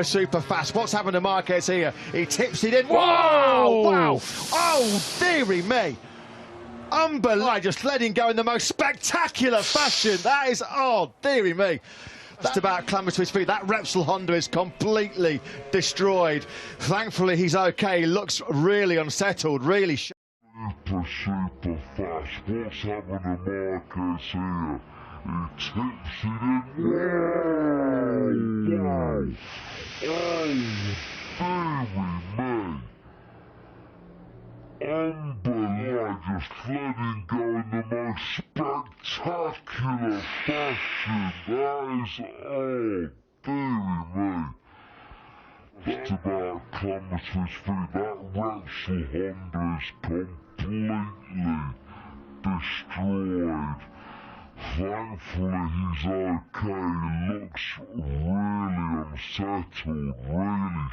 Super fast. What's happened to Marquez here? He tips it in. Wow! Wow! Oh, dearie me. Unbelievable. Just letting go in the most spectacular fashion. That is, oh, dearie me. Just about clamber to his feet. That Repsol Honda is completely destroyed. Thankfully, he's okay. He looks really unsettled, really super fast. What's happened to Marquez here? He tips it in. Wow! Oh, dearie me. Unbelievable, just letting go in the most spectacular fashion. That is, oh, dearie me. Just about clamber to his feet. That Repsol Honda is completely destroyed. Thankfully he's okay. He looks really unsettled, really